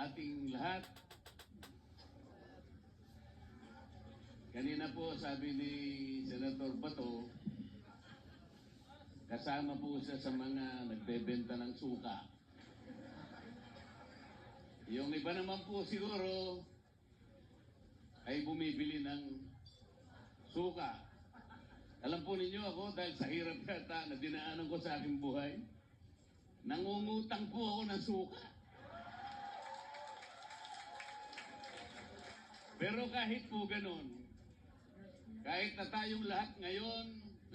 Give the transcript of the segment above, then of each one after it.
ating lahat. Kanina po sabi ni Senator Bato, kasama po siya sa mga nagbebenta ng suka. Yung iba naman po siguro ay bumibili ng suka. Alam po ninyo ako, dahil sa hirap yata na dinaanan ko sa aking buhay, nangungutang po ako ng suka. Pero kahit po ganun, kahit na tayong lahat ngayon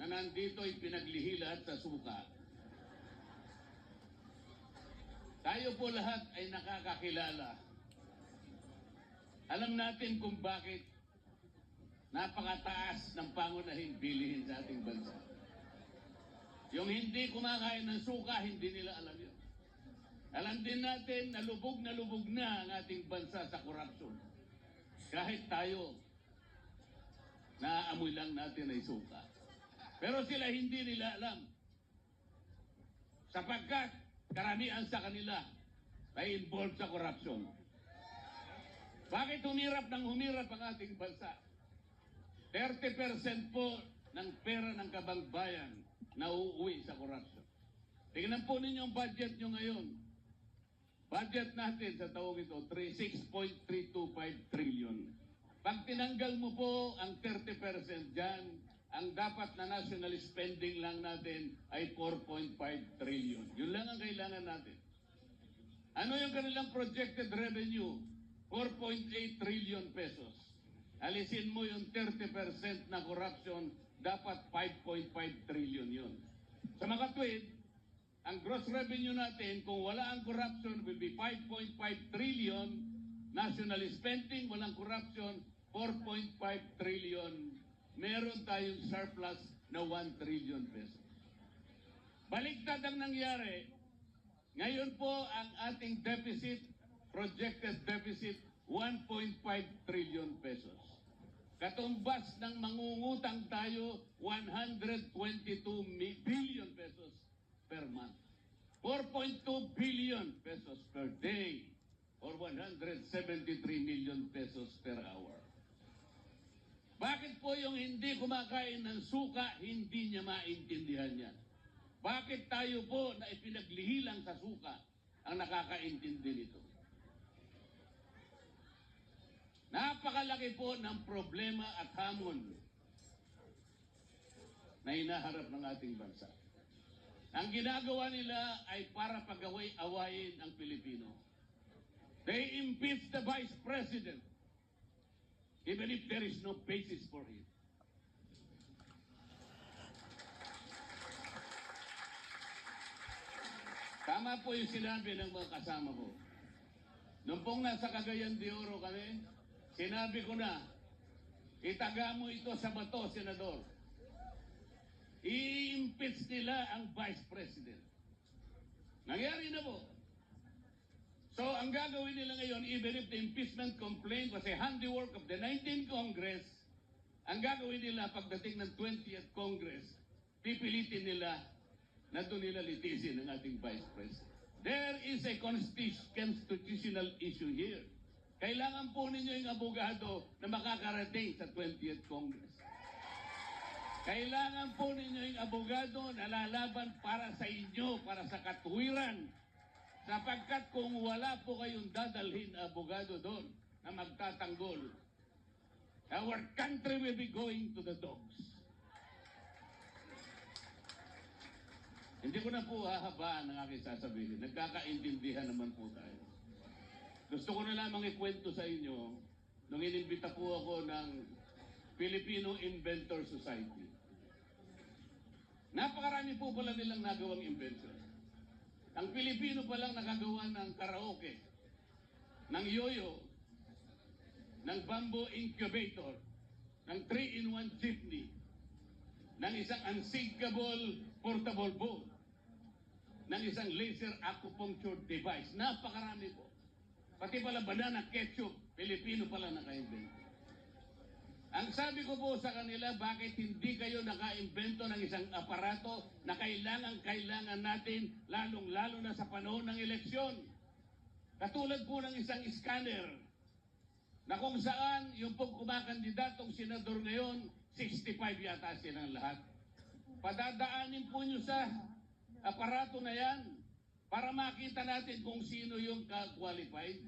na nandito ay pinaglihilat sa suka, tayo po lahat ay nakakakilala. Alam natin kung bakit napakataas ng pangunahing bilihin sa ating bansa. Yung hindi kumakain ng suka, hindi nila alam yun. Alam din natin na lubog na ang ating bansa sa korupsyon. Kahit tayo, naaamoy lang natin ay suka. Pero sila hindi nila alam. Sapagkat karamihan sa kanila ay involved sa korupsyon. Bakit humirap ang ating bansa? 30% po ng pera ng kabangbayan na uuwi sa korupsyon. Tingnan po ninyo ang budget nyo ngayon. Budget natin sa taong ito, 6.325 trillion. Pag tinanggal mo po ang 30% dyan, ang dapat na national spending lang natin ay 4.5 trillion. Yun lang ang kailangan natin. Ano yung kanilang projected revenue? 4.8 trillion pesos. Alisin mo yung 30% na corruption, dapat 5.5 trillion yun. Sa makatwid, ang gross revenue natin, kung wala ang corruption, will be 5.5 trillion. National spending, walang corruption, 4.5 trillion. Meron tayong surplus na 1 trillion pesos. Baliktad ang nangyari. Ngayon po, ang ating deficit, projected deficit, 1.5 trillion pesos. Katumbas ng mangungutang tayo, 122 billion pesos per month. 4.2 billion pesos per day or 173 million pesos per hour. Bakit po yung hindi kumakain ng suka, hindi niya maintindihan yan? Bakit tayo po na ipinaglihilang sa suka ang nakakaintindi nito? Napakalaki po ng problema at hamon na hinaharap ng ating bansa. Ang ginagawa nila ay para pag-away-awayin ang Pilipino. They impeach the Vice President even if there is no basis for it. Tama po yung sinabi ng mga kasama ko. Noong pong nasa Cagayan de Oro kami, sinabi ko na, itaga mo ito sa bato, Senador. I-impeach nila ang Vice President. Nangyari na po. So, ang gagawin nila ngayon, even if the impeachment complaint was a handiwork of the 19th Congress, ang gagawin nila pagdating ng 20th Congress, pipilitin nila na doon nila litisin ang ating Vice President. There is a constitutional issue here. Kailangan po ninyo yung abogado na makakarating sa 20th Congress. Kailangan po ninyo yung abogado na lalaban para sa inyo, para sa katuwiran. Sapagkat kung wala po kayong dadalhin na abogado doon na magtatanggol, our country will be going to the dogs. Hindi ko na po hahabaan ang aking sasabihin. Nagkakaintindihan naman po tayo. Gusto ko na lamang ikwento sa inyo nung inimbita po ako ng Filipino Inventor Society. Napakarami po pala nilang nagawang invention. Ang Pilipino pa lang nakagawa ng karaoke, ng yoyo, ng bamboo incubator, ng 3-in-1 jeepney, ng isang unsinkable portable boat, ng isang laser acupuncture device. Napakarami po. Pati pala banana ketchup, Pilipino pala naka-invento. Ang sabi ko po sa kanila, bakit hindi kayo naka-invento ng isang aparato na kailangan natin, lalong-lalo na sa panahon ng eleksyon? Katulad po ng isang scanner na kung saan yung pong kumakandidatong senador ngayon, 65 yata silang lahat. Padadaanin po nyo sa aparato na yan para makita natin kung sino yung ka-qualified.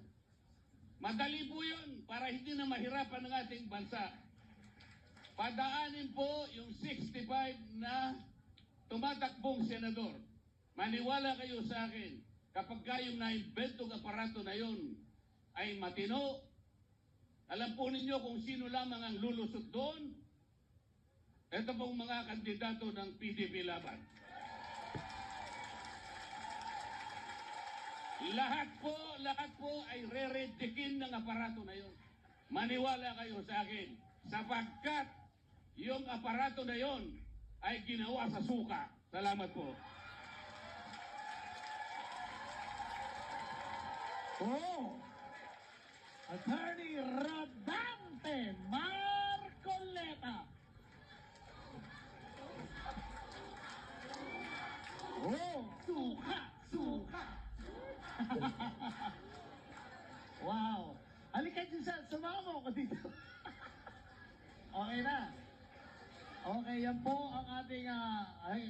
Madali po yun para hindi na mahirapan ng ating bansa. Padaanin po yung 65 na tumatakbong senador. Maniwala kayo sa akin, kapag kayong na-inventong aparato na yun ay matino, alam po ninyo kung sino lamang ang lulusot doon? Ito pong mga kandidato ng PDP Laban. Lahat po ay re-redikin ng aparato na yun. Maniwala kayo sa akin, sapagkat yung aparato na yun ay ginawa sa suka. Salamat po. Oh, Attorney Rodante Marcoleta. Oh, suka, suka. Wow. Halika dyan, sumama ko dito. Okay na. Okay, yan po ang ating,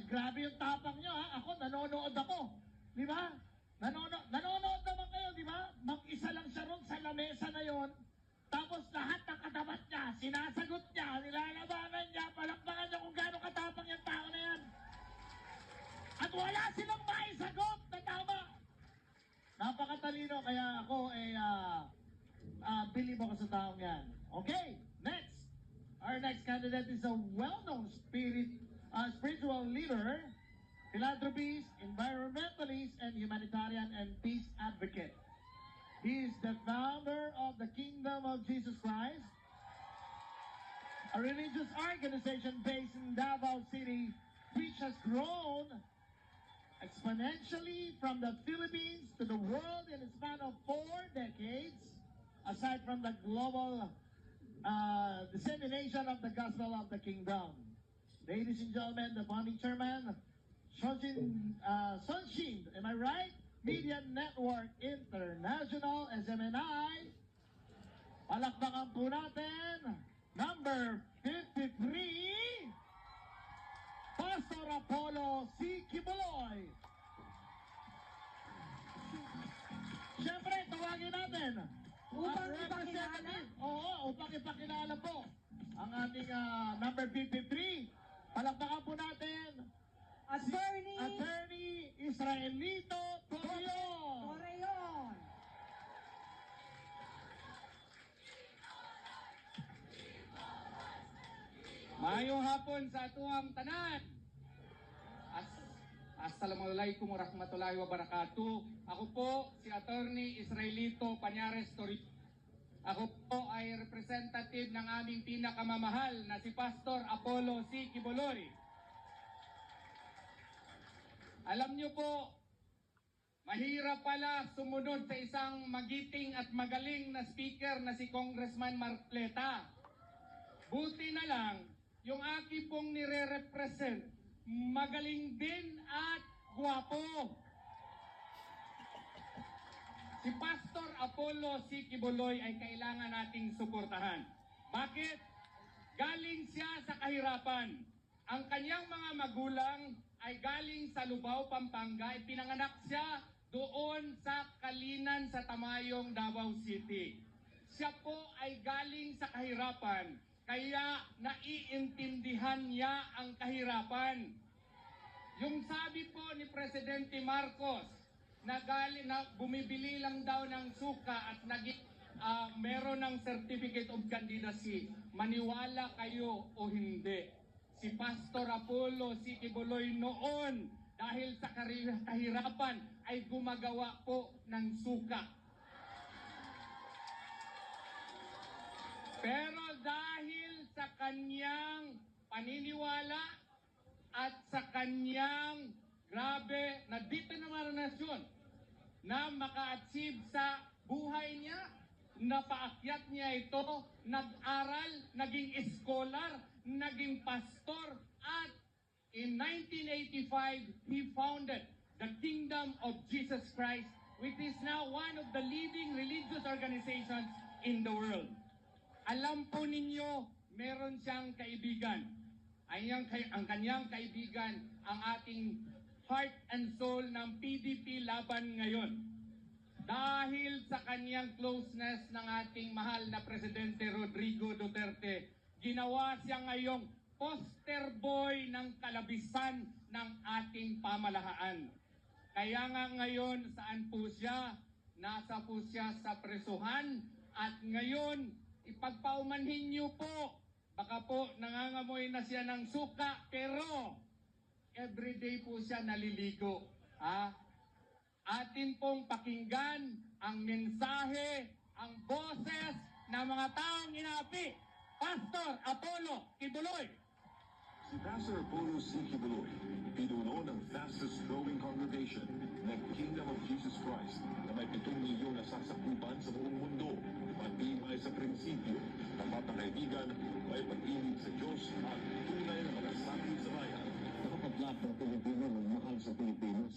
grabe yung tapang nyo, ha? Ako, nanonood ako. Di ba? Nanonood naman kayo, di ba? Mag-isa lang siya ron sa lamesa na yon. Tapos lahat ng katapat niya, sinasagot niya, nilalabanan niya, palakpakan niya kung gaano katapang yung tao na yan. At wala silang maisagot na tama. Napakatalino, kaya ako believe ako sa taong yan. Okay, next. Our next candidate is a well-known spiritual leader, philanthropist, environmentalist, and humanitarian and peace advocate. He is the founder of the Kingdom of Jesus Christ, a religious organization based in Davao City, which has grown exponentially from the Philippines to the world in a span of 4 decades, aside from the global dissemination of the gospel of the kingdom. Ladies and gentlemen, the founding chairman, Sunshin, am I right? Media Network International, SMNI. Palakpakan po natin, number 53, Pastor Apollo C. Kibuloy. Siyempre, tawagin natin Upang ang ipakilala? representative. Oo, upang ipakilala po ang ating number 53. Palakpakan po natin Attorney Israelito Torreon. Torreon. Maayong hapon sa atuang tanan. Assalamualaikum warahmatullahi wabarakatuh. Ako po si Attorney Israelito Pañares Torreon. Ako po ay representative ng aming pinakamamahal na si Pastor Apollo C. Kibuloy. Alam niyo po, mahirap pala sumunod sa isang magiting at magaling na speaker na si Congressman Marcoleta. Buti na lang, yung aking pong nire-represent, magaling din at gwapo. Si Pastor Apollo C. Kibuloy ay kailangan nating suportahan. Bakit? Galing siya sa kahirapan. Ang kanyang mga magulang ay galing sa Lubao, Pampanga. Ipinanganak siya doon sa Kalinan sa Tamayong, Davao City. Siya po ay galing sa kahirapan. Kaya naiintindihan niya ang kahirapan. Yung sabi po ni Presidente Marcos na bumibili lang daw ng suka at meron ng certificate of candidacy, maniwala kayo o hindi. Si Pastor Apollo C. Kibuloy noon dahil sa kahirapan ay gumagawa po ng suka. Pero dahil sa kanyang paniniwala at sa kanyang grabe na determinasyon na maka-achieve sa buhay niya, napaakyat niya ito, nag-aral, naging scholar, naging pastor, at in 1985, he founded the Kingdom of Jesus Christ which is now one of the leading religious organizations in the world. Alam po ninyo, meron siyang kaibigan. Ang kanyang kaibigan, ang ating heart and soul ng PDP laban ngayon. Dahil sa kanyang closeness ng ating mahal na Presidente Rodrigo Duterte, ginawa siya ngayong poster boy ng kalabisan ng ating pamahalaan. Kaya nga ngayon, saan po siya? Nasa po siya sa presuhan at ngayon, ipagpaumanhin niyo po. Baka po nangangamoy na siya ng suka, pero everyday po siya naliligo. Atin pong pakinggan ang mensahe, ang boses ng mga taong inapi. Pastor Apollo Kibuloy. Si Pastor Apollo C. Kibuloy, pinuno ng fastest growing congregation ng Kingdom of Jesus Christ na may 7 milyong nasasakupan sa buong mundo. Matibay sa prinsipyo, tapat na kaibigan, may pag-ibig sa Diyos at tunay na malasakit sa bayan. Nakapaglahat ng Pilipino ng mahal sa Pilipinas.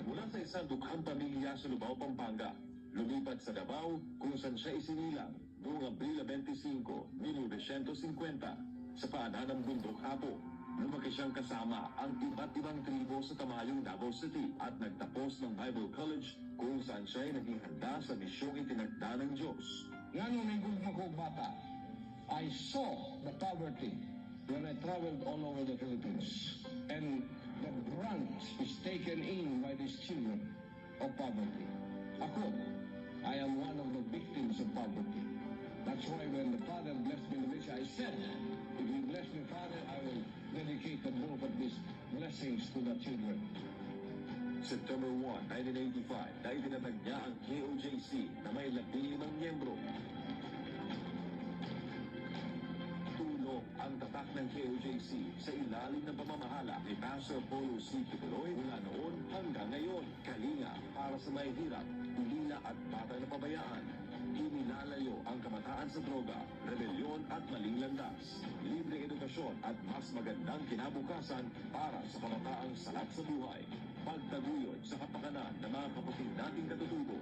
Mula sa isang dukhang pamilya sa Lubao, Pampanga, lumipat sa Davao kung saan siya isinilang noong Abril 25, 1950 sa paanan ng bundok Apo. Lumaki siyang kasama ang iba't ibang tribo sa Tamayong Davao City at nagtapos ng Bible College kung saan siya ay naging handa sa misyong itinagda ng Diyos. Nga nung nagulong ako bata, I saw the poverty when I traveled all over the Philippines. And the brunt is taken in by these children of poverty. Ako, I am one of the victims of poverty. That's why when the Father blessed me in the mission, I said, if He bless me, Father, I will dedicate the bulk of these blessings to the children. September 1, 1985, na itinatag niya ang KOJC na may 15 miyembro. Tulong ang tatak ng KOJC sa ilalim ng pamamahala ni Pastor Apollo C. Kibuloy mula noon hanggang ngayon. Kalinga para sa may hirap, ulila at bata na pabayaan. Inilalayo ang kabataan sa droga, rebelyon at maling landas. Libreng edukasyon at mas magandang kinabukasan para sa kabataang salat sa buhay. Pagtaguyod sa kapakanan ng mga kapatid nating katutubo.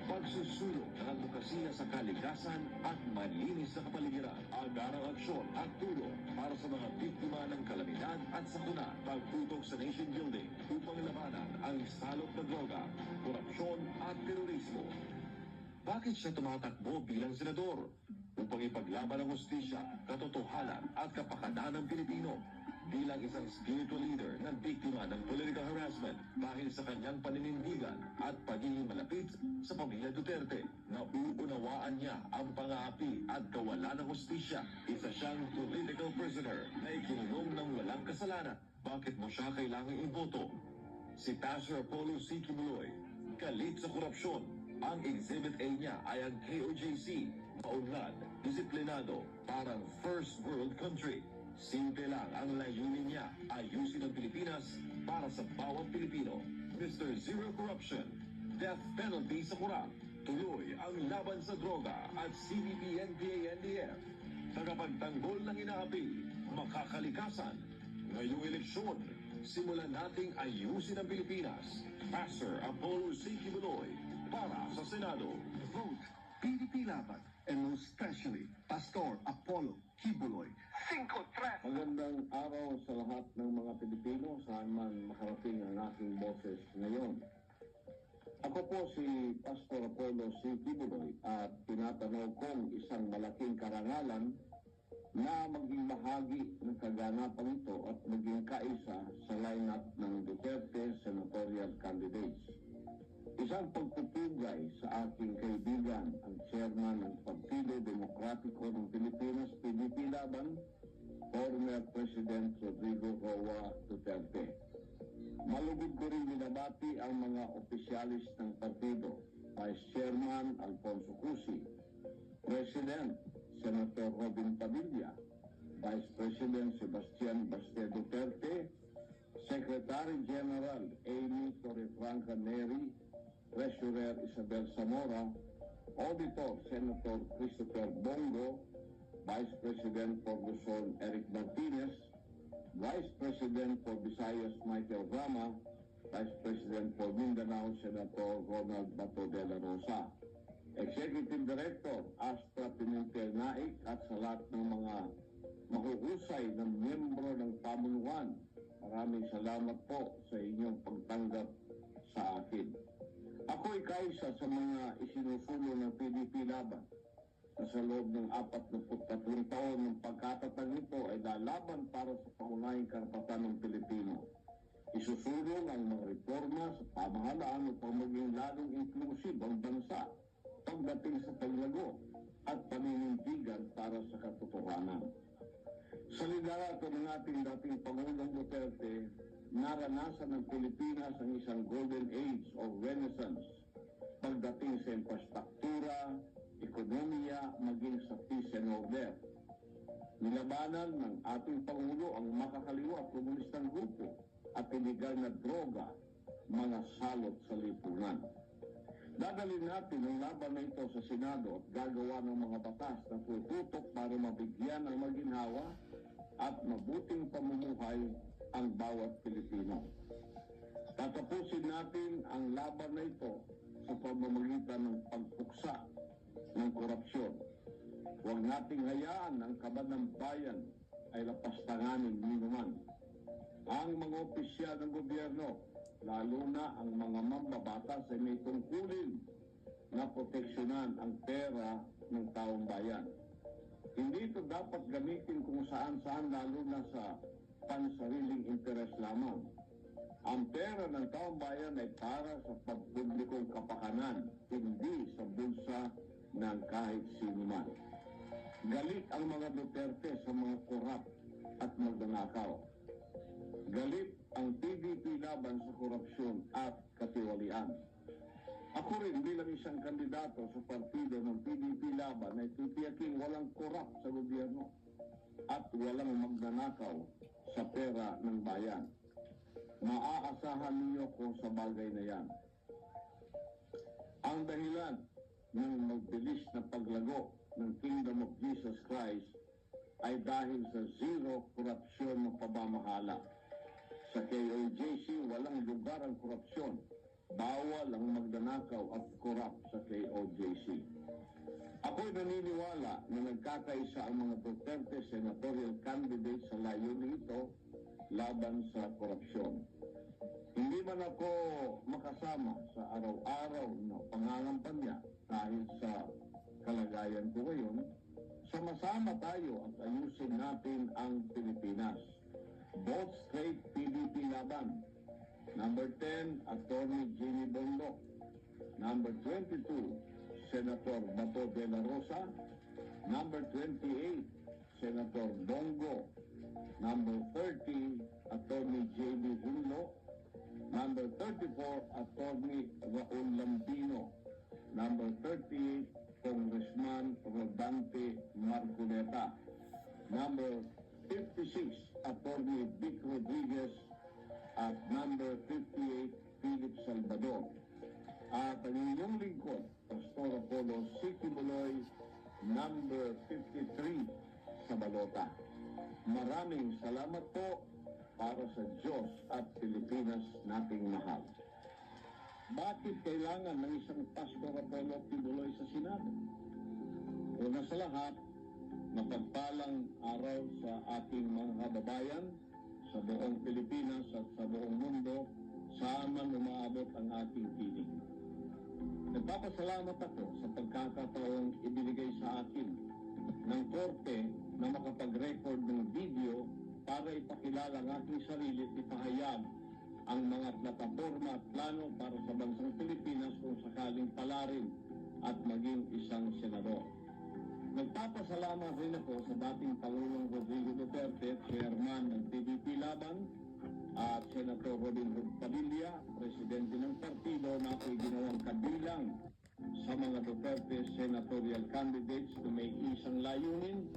Pagsusulong ng advokasya sa kalikasan at malinis na kapaligiran. Agarang aksyon at tulong para sa mga biktima ng kalamidad at sakuna. Pagtutok sa nation building upang labanan ang salot na droga, korupsyon at terorismo. Bakit siya tumatakbo bilang senador? Upang ipaglaban ang hustisya, katotohanan at kapakanan ng Pilipino. Bilang isang spiritual leader na biktima ng political harassment dahil sa kanyang paninindigan at pagiging malapit sa pamilya Duterte, nauunawaan niya ang pang-aapi at kawalan ng hustisya. Isa siyang political prisoner na ikinulong ng walang kasalanan. Bakit mo siya kailangang iboto? Si Pastor Apollo C. Kibuloy, galit sa korupsyon. Ang Exhibit A niya ay ang KOJC, maunlad, disiplinado, parang first world country. Simple lang ang layunin niya, ayusin ang Pilipinas para sa bawat Pilipino. Mr. Zero Corruption, death penalty sa kurap, tuloy ang laban sa droga at CBP, NPA, NDF. Tagapagtanggol ng inaapi, makakalikasan. Ngayong eleksyon, simulan nating ayusin ang Pilipinas. Pastor Apollo C. Kibuloy, para sa Senado. Vote PDP Laban, and most especially Pastor Apollo Kibuloy. Magandang araw sa lahat ng mga Pilipino saan man makarating ang aking boses ngayon. Ako po si Pastor Apollo C. Kibuloy at tinatanaw kong isang malaking karangalan na maging bahagi ng kaganapan ito at maging kaisa sa lineup ng Duterte senatorial candidates. Isang pagpupugay sa aking kaibigan, ang chairman ng Partido Demokratiko ng Pilipinas, PDP Laban, former President Rodrigo Roa Duterte. Malugod ko rin binabati ang mga opisyalis ng partido, Vice Chairman Alfonso Cusi, President Senator Robin Padilla, Vice President Sebastian Baste Duterte, Secretary General Amy Torrefranca Neri, Treasurer Isabel Zamora, Auditor Senator Christopher Bongo, Vice President for Luzon Eric Martinez, Vice President for Visayas Michael Rama, Vice President for Mindanao, Senator Ronald Bato de la Rosa, Executive Director Astra Pimentel Naik, at sa lahat ng mga mahuhusay na miyembro ng pamunuan. Maraming salamat po sa inyong pagtanggap sa akin. Ako'y kaisa sa mga isinusulong ng PDP Laban na sa loob ng 43 taon ng pagkatatag nito ay lalaban para sa pangunahing karapatan ng Pilipino. Isusulong ang mga reforma sa pamahalaan upang maging lalong inklusib ang bansa pagdating sa paglago at paninindigan para sa katotohanan. Sa liderato ng ating dating Pangulong Duterte, naranasan ng Pilipinas ang isang golden age o renaissance pagdating sa infrastruktura, ekonomiya, maging sa peace and order. Nilabanan ng ating Pangulo ang makakaliwa at komunistang grupo at iligal na droga, mga salot sa lipunan. Dadalhin natin ang laban na ito sa Senado at gagawa ng mga batas na tututok para mabigyan ng maginhawa at mabuting pamumuhay ang bawat Pilipino. Tatapusin natin ang laban na ito sa pamamagitan ng pagpuksa ng korupsyon. Huwag nating hayaan ang kaban ng bayan ay lapastanganin ninuman. Ang mga opisyal ng gobyerno, lalo na ang mga mambabatas, ay may tungkulin na proteksyonan ang pera ng taong bayan. Hindi ito dapat gamitin kung saan-saan, lalo na sa pansariling interes lamang. Ang pera ng taong bayan ay para sa pampublikong kapakanan, hindi sa bulsa ng kahit sino man. Galit ang mga Duterte sa mga korap at magnanakaw. Galit ang PDP laban sa korupsyon at katiwalian. Ako rin bilang isang kandidato sa partido ng PDP laban ay titiyaking walang korap sa gobyerno at walang magnanakaw sa pera ng bayan. Maaasahan niyo ko sa bagay na yan. Ang dahilan ng magbilis na paglago ng Kingdom of Jesus Christ ay dahil sa zero korupsyon ng pamamahala. Sa KOJC, walang lugar ang korupsyon. Bawal ang magnanakaw at korap sa KOJC. Ako'y naniniwala na nagkakaisa ang mga Duterte senatorial candidates sa layunin ito laban sa korupsyon. Hindi man ako makasama sa araw-araw na pangangampanya dahil sa kalagayan ko ngayon, sama-sama tayo at ayusin natin ang Pilipinas. Vote straight PDP laban. Number 10, Attorney Jimmy Bongo. Number 22, Senator Bato de la Rosa. Number 28, Senator Bongo. Number 30, Attorney J.B. Hunlo. Number 34, Attorney Raul Lambino. Number 38, Congressman Rodante Marcoleta. Number 56, Attorney Vic Rodriguez. At number 58, Philip Salvador. At ang inyong lingkod, Pastor Apollo C. Kibuloy, number 53 sa Balota. Maraming salamat po para sa Diyos at Pilipinas nating mahal. Bakit kailangan ng isang Pastor Apollo Kibuloy sa Senado? Una sa lahat, mapagpalang araw sa ating mga kababayan sa buong Pilipinas at sa buong mundo saan man umaabot ang ating tinig. Nagpapasalamat ako sa pagkakataong ibinigay sa akin ng korte na makapag-record ng video para ipakilala ang aking sarili at ipahayag ang mga plataforma at plano para sa bansang Pilipinas kung sakaling palarin at maging isang senador. Nagpapasalamat rin ako sa dating Pangulong Rodrigo Duterte, chairman ng PDP Laban, at Senator Robin Hood Padilla, presidente ng partido, na ako'y ginawang kabilang sa mga Duterte senatorial candidates na may isang layunin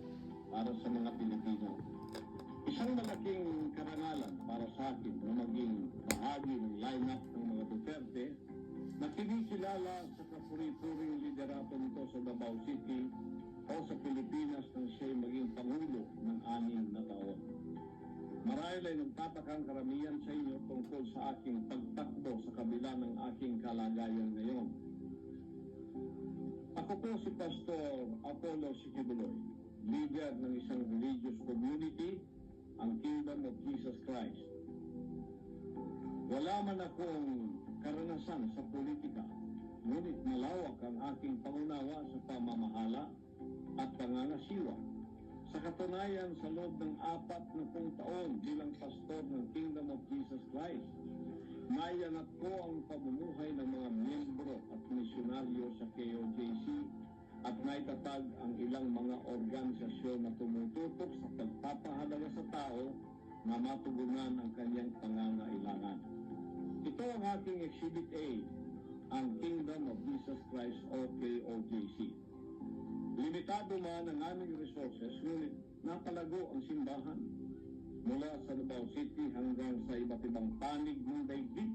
para sa mga Pilipino. Isang malaking karangalan para sa akin na maging bahagi ng lineup ng mga Duterte na kinikilala sa kapuri-puring liderato nito sa Davao City o sa Pilipinas nang siya'y maging Pangulo ng 6 na taon. Marahil ay nagtatakang karamihan sa inyo tungkol sa aking pagtakbo sa kabila ng aking kalagayan ngayon. Ako po si Pastor Apollo Sikibuloy, leader ng isang religious community, ang Kingdom of Jesus Christ. Wala man akong karanasan sa politika, ngunit malawak ang aking pangunawa sa pamamahala at pangangasiwa. Sa katunayan, sa loob ng 40 taon bilang pastor ng Kingdom of Jesus Christ, naianat ko ang pamumuhay ng mga miyembro at misyonaryo sa KOJC at naitatag ang ilang mga organisasyon na tumututok sa pagpapahalaga sa tao na matugunan ang kanyang pangangailangan. Ito ang aking Exhibit A, ang Kingdom of Jesus Christ o KOJC. Limitado man ang aming resources, ngunit napalago ang simbahan mula sa Davao City hanggang sa iba't ibang panig ng daigdig.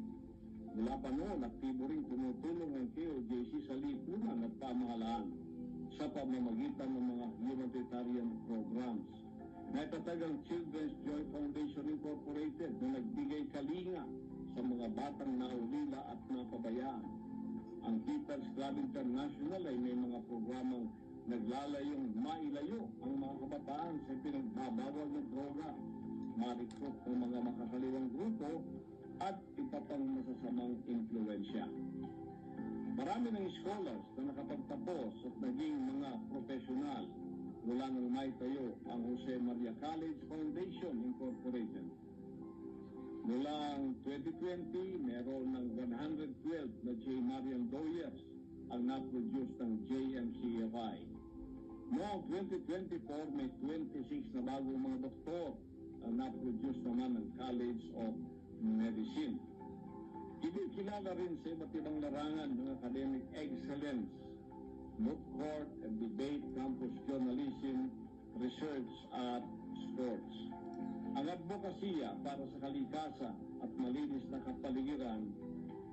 Mula pa noon, aktibo rin tumutulong ang KOJC sa lipunan at pamahalaan sa pamamagitan ng mga humanitarian programs. Naitatag ang Children's Joy Foundation Incorporated na nagbigay kalinga sa mga batang naulila at napabayaan. Ang People's Club International ay may mga programang naglalayong mailayo ang mga kabataan sa pinagbabawal ng droga, ma-recruit ng mga makakaliwang grupo at iba pang masasamang impluensya. Marami ng scholars na nakapagtapos at naging mga profesional mula nang maitayo ang Jose Maria College Foundation Incorporated. Mula 2020, meron ng 112 na J. Marian Doyers ang na-produce ng JMCFI. Noong 2024, may 26 na bagong mga doktor ang na-produce naman ng College of Medicine. Kilala rin sa iba't ibang larangan ng academic excellence, moot court and debate, campus journalism, research at sports. Ang advokasya para sa kalikasan at malinis na kapaligiran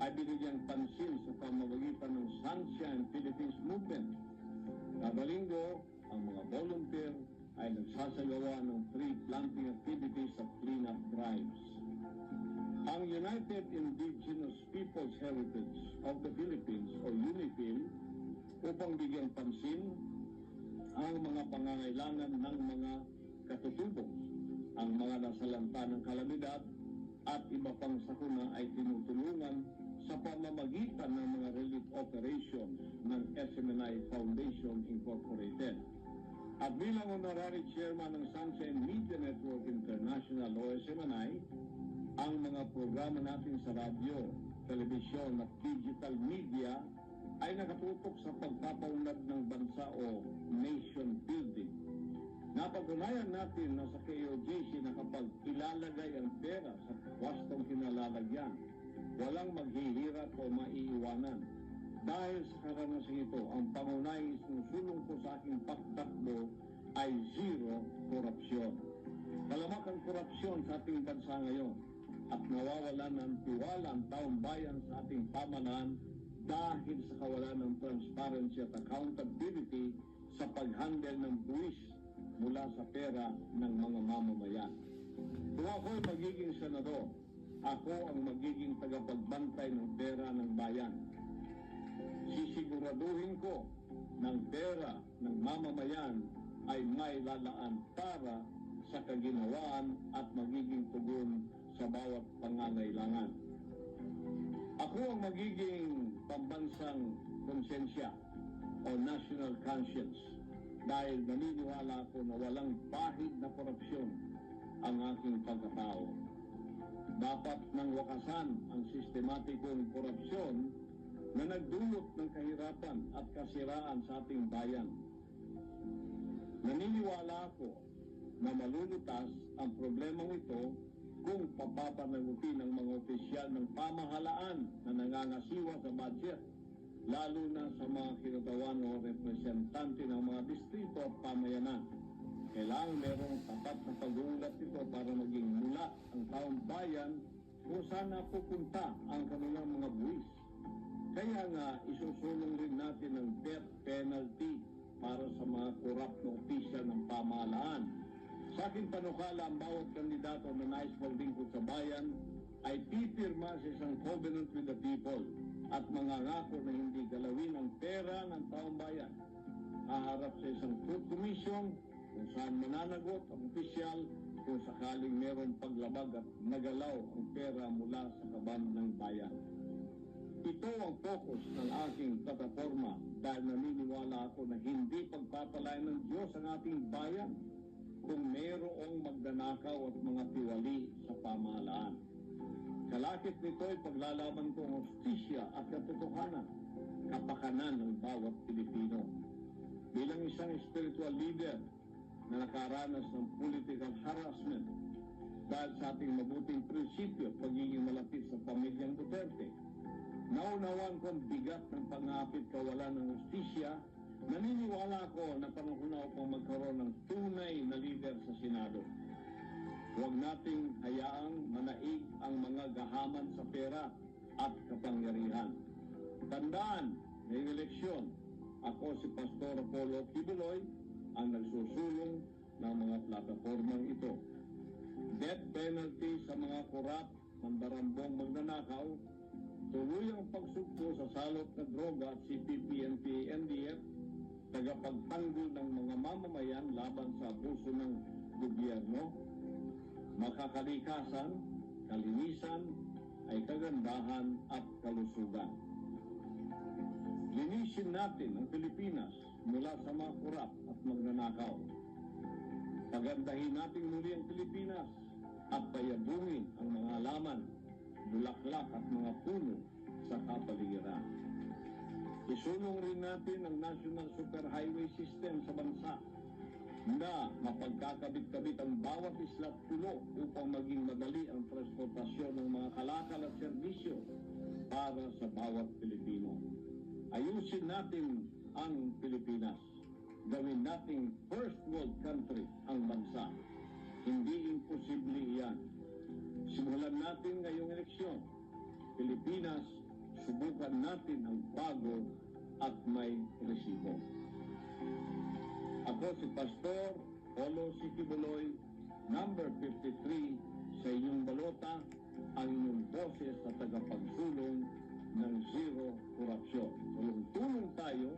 ay binigyang pansin sa pamamagitan ng Sunshine Philippines Movement. Kada linggo, ang mga volunteer ay nagsasagawa ng tree planting activities at cleanup drives. Ang United Indigenous Peoples Heritage of the Philippines o UNIFIL upang bigyang pansin ang mga pangangailangan ng mga katutubong, ang mga nasalanta ng kalamidad at iba pang sakuna ay tinutulungan sa pamamagitan ng mga relief operations ng SMNI Foundation Incorporated. At bilang honorary chairman ng Sunshine Media Network International o SMNI, ang mga programa natin sa radyo, telebisyon at digital media ay nakatutok sa pagpapaunlad ng bansa o nation building. Napatunayan natin na sa KOJC na kapag ilalagay ang pera sa wastong kinalalagyan, walang maghihirap o maiiwanan. Dahil sa karanasan ito, ang pangunahing sinusulong ko sa aking pagtakbo ay zero korupsyon. Malamak ang korupsyon sa ating bansa ngayon at nawawalan ng tiwala ang taong bayan sa ating pamahalaan dahil sa kawalan ng transparency at accountability sa paghandle ng buwis mula sa pera ng mga mamamayan. Kung ako'y magiging senador, ako ang magiging tagapagbantay ng pera ng bayan. Sisiguraduhin ko ng pera ng mamamayan ay may lalaan para sa kaginawaan at magiging tugon sa bawat pangangailangan. Ako ang magiging pambansang konsensya o national conscience dahil naniniwala ako na walang pahid na korupsyon ang aking pagkatao. Dapat nang wakasan ang sistematikong korupsyon na nagdulot ng kahirapan at kasiraan sa ating bayan. Naniniwala ako na malulutas ang problemang ito kung papapanagutin ng mga opisyal ng pamahalaan na nangangasiwa sa budget, lalo na sa mga kinatawan o representante ng mga distrito at pamayanan. Kailangan merong tapat na pag-uulat ito para maging mulat ang taong bayan kung saan napupunta ang kanilang mga buwis. Kaya nga, isusulong rin natin ang death penalty para sa mga korap na opisyal ng pamahalaan Sa aking panukala, ang bawat kandidato na nais maglingkod sa bayan ay pipirma sa isang covenant with the people at mangangako na hindi galawin ang pera ng taong bayan. Haharap sa isang truth commission kung saan mananagot ang opisyal kung sakaling meron paglabag at nagalaw ang pera mula sa kaban ng bayan. Ito ang focus ng aking plataforma dahil naniniwala ako na hindi pagpapalain ng Diyos ang ating bayan kung mayroong magnanakaw at mga tiwali sa pamahalaan. Kalakip nito ay paglalaban ko ang hustisya at katotohanan, kapakanan ng bawat Pilipino. Bilang isang spiritual leader na nakaranas ng political harassment dahil sa ating mabuting prinsipyo at pagiging malapit sa pamilyang Duterte, naunawaan ko ang bigat ng pangapit kawalan ng hustisya. Naniniwala ako na panahon na upang magkaroon ng tunay na leader sa Senado. Huwag nating hayaang manaig ang mga gahaman sa pera at kapangyarihan. Tandaan, ngayong eleksyon, ako si Pastor Apollo Kibuloy ang nagsusulong ng mga plataformang ito. Death penalty sa mga korap, mandarambong magnanakaw, tuluyang pagsugpo sa salot na droga at CPP, NDF, tagapagtanggol ng mga mamamayan laban sa abuso ng gobyerno, makakalikasan, kalinisan, ay kagandahan at kalusugan. Linisin natin ang Pilipinas mula sa mga kurap at magnanakaw. Pagandahin natin muli ang Pilipinas at payabungin ang mga halaman, bulaklak at mga puno sa kapaligiran. Isulong rin natin ang National Superhighway System sa bansa na mapagkakabit-kabit ang bawat isla at pulo upang maging madali ang transportasyon ng mga kalakal at serbisyo para sa bawat Pilipino. Ayusin natin ang Pilipinas. Gawin nating first world country ang bansa. Hindi imposible iyan. Simulan natin ngayong eleksyon. Pilipinas, subukan natin ang bago at may resibo. Ako si Pastor Apollo Kibuloy, number 53 sa inyong balota, ang inyong boses sa tagapagsulong ng zero korupsyon. Tulong-tulong tayo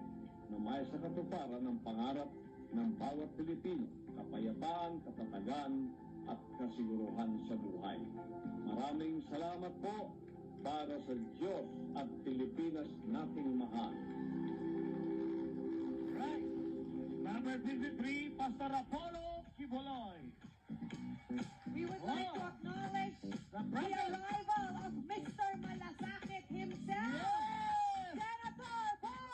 na may sa katuparan ng pangarap ng bawat Pilipino, kapayapaan, katatagan at kasiguruhan sa buhay. Maraming salamat po para sa Diyos at Pilipinas nating mahal. Right. Number 53, Pastor Apollo Kibuloy. We would like to acknowledge The the presence arrival of Mr.